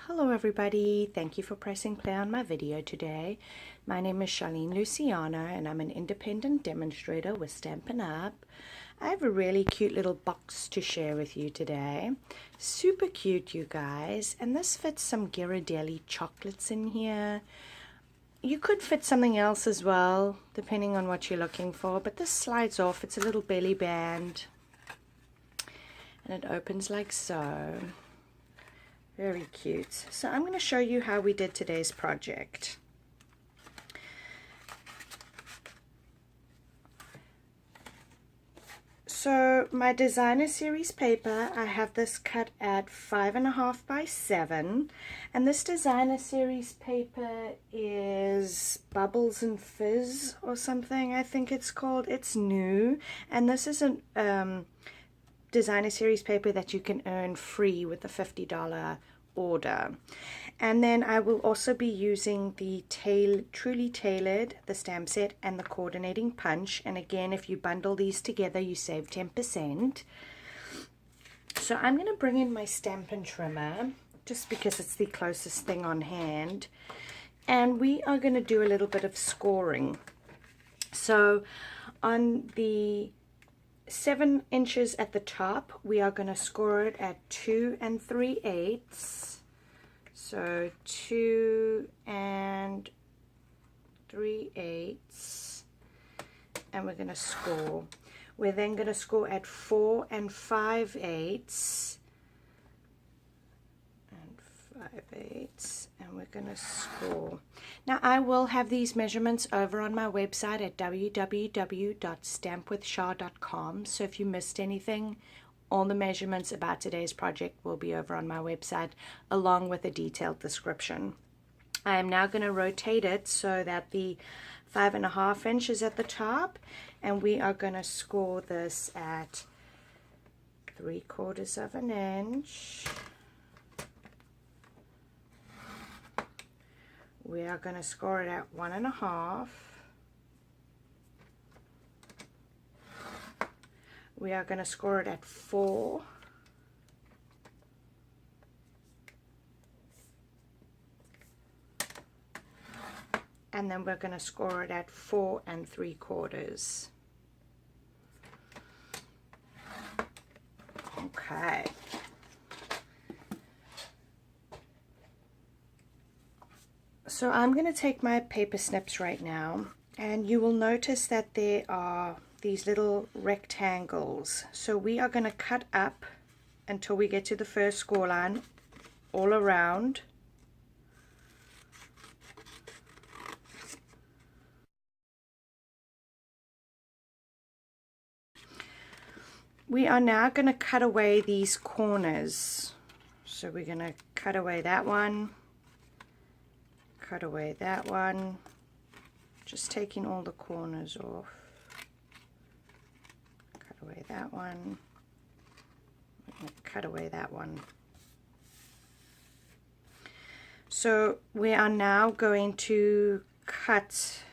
Hello everybody, thank you for pressing play on my video today. My name is Charlene Luciano and I'm an independent demonstrator with Stampin' Up. I have a really cute little box to share with you today. Super cute, you guys, and this fits some Ghirardelli chocolates in here. You could fit something else as well, depending on what you're looking for, but this slides off. It's a little belly band and it opens like so. Very cute. So I'm going to show you how we did today's project. So my designer series paper, I have this cut at 5.5 by 7, and this designer series paper is Bubbles and Fizz or something, I think it's called. It's new, and this is a designer series paper that you can earn free with a $50 order. And then I will also be using the Truly Tailored, the stamp set, and the coordinating punch. And again, if you bundle these together, you save 10%. So I'm going to bring in my Stampin' Trimmer just because it's the closest thing on hand, and we are going to do a little bit of scoring. So on the 7 inches at the top, we are going to score it at 2 3/8. So 2 3/8, and we're going to score. We're then going to score at 4 5/8 and 5/8, and we're going to score. Now I will have these measurements over on my website at www.stampwithshar.com, so if you missed anything, all the measurements about today's project will be over on my website along with a detailed description. I am now going to rotate it so that the 5.5 inches at the top, and we are going to score this at 3/4 of an inch. We are going to score it at 1.5. We are going to score it at 4. And then we're going to score it at 4 3/4. Okay. So I'm going to take my paper snips right now, and you will notice that there are these little rectangles. So we are going to cut up until we get to the first score line all around. We are now going to cut away these corners. So we're going to cut away that one. Cut away that one, just taking all the corners off. Cut away that one, cut away that one. So we are now going to cut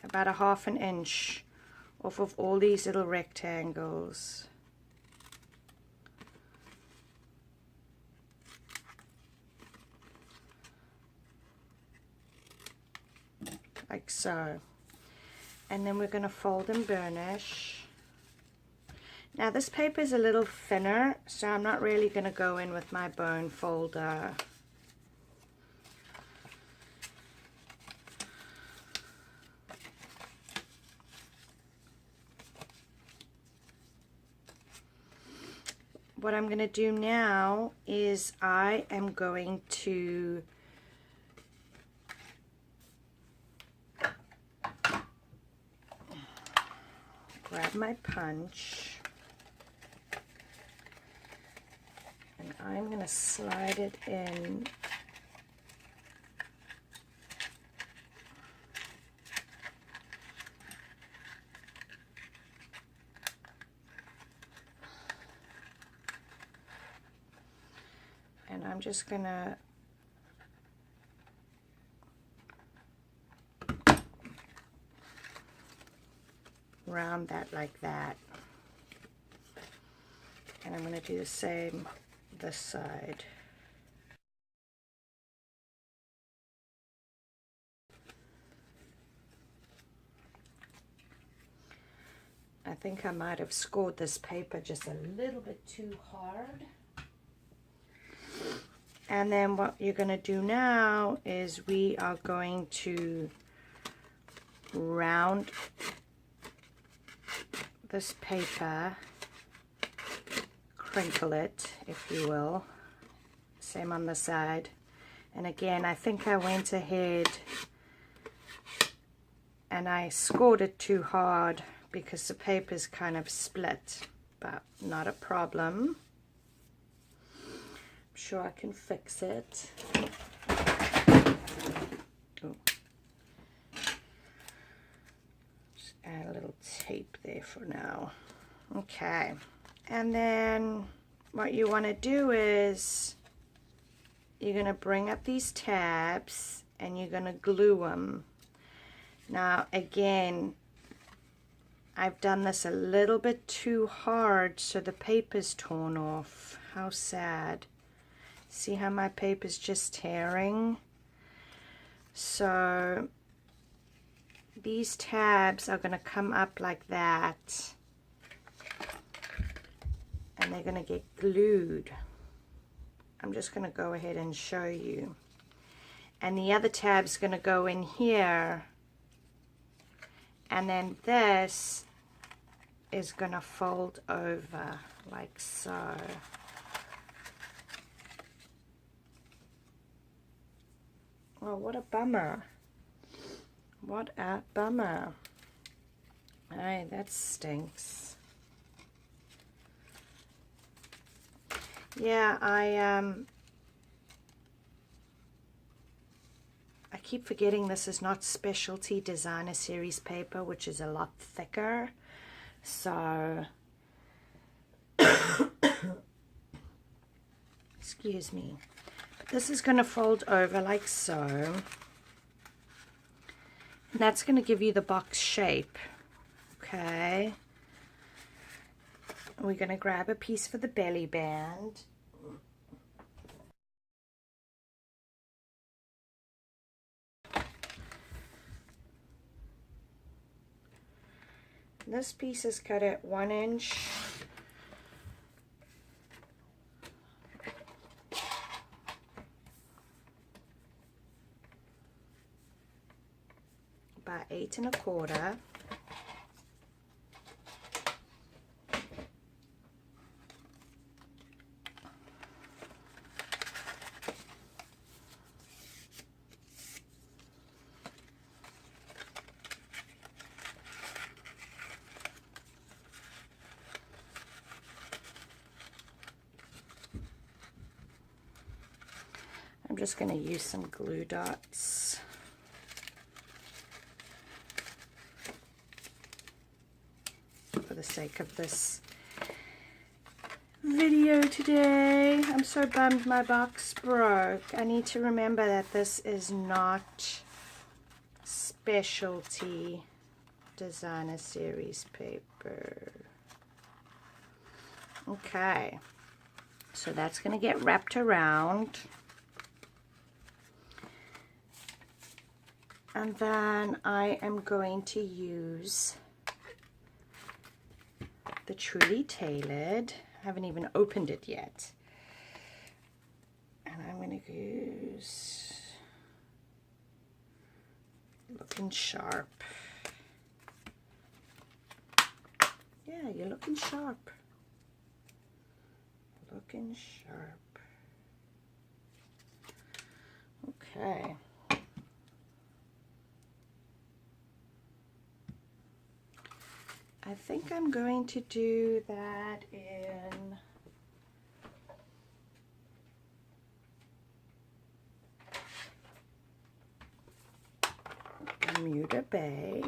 about 1/2 inch off of all these little rectangles. Like so, and then we're going to fold and burnish. Now this paper is a little thinner, so I'm not really going to go in with my bone folder. What I'm going to do now is I am going to grab my punch, and I'm going to slide it in and I'm just going to round that like that, and I'm going to do the same this side. I think I might have scored this paper just a little bit too hard. And then what you're going to do now is we are going to round this paper, crinkle it, if you will. Same on the side. And again, I think I went ahead and I scored it too hard because the paper's kind of split, but not a problem. I'm sure I can fix it. Oh. Just add a little tape there for now. Okay, and then what you want to do is you're going to bring up these tabs and you're going to glue them. Now again, I've done this a little bit too hard, so the paper's torn off. How sad. See how my paper's just tearing? So these tabs are going to come up like that, and they're going to get glued. I'm just going to go ahead and show you. And the other tab's going to go in here, and then this is going to fold over like so. Oh, what a bummer. What a bummer. Hey, that stinks. Yeah, I keep forgetting this is not specialty designer series paper, which is a lot thicker. So, excuse me. But this is going to fold over like so. And that's going to give you the box shape. Okay. We're going to grab a piece for the belly band. This piece is cut at 1 inch. By 8 1/4. I'm just going to use some glue dots. For the sake of this video today. I'm so bummed my box broke. I need to remember that this is not specialty designer series paper. Okay, so that's going to get wrapped around. And then I am going to use the Truly Tailored. I haven't even opened it yet. And I'm going to use Looking Sharp. Yeah, you're looking sharp. Looking sharp. Okay. I think I'm going to do that in Bermuda Bay.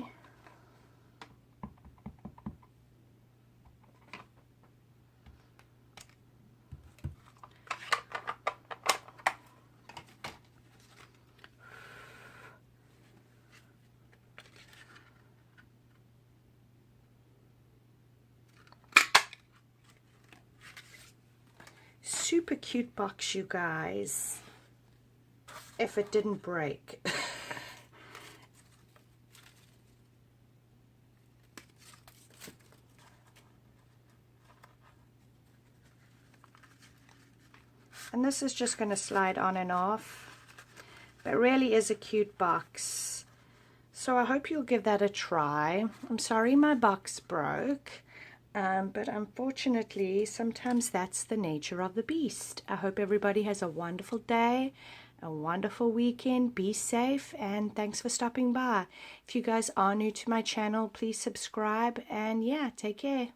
Super cute box, you guys, if it didn't break. And this is just going to slide on and off. But it really is a cute box. So I hope you'll give that a try. I'm sorry my box broke. But unfortunately, sometimes that's the nature of the beast. I hope everybody has a wonderful day, a wonderful weekend. Be safe, and thanks for stopping by. If you guys are new to my channel, please subscribe, and yeah, take care.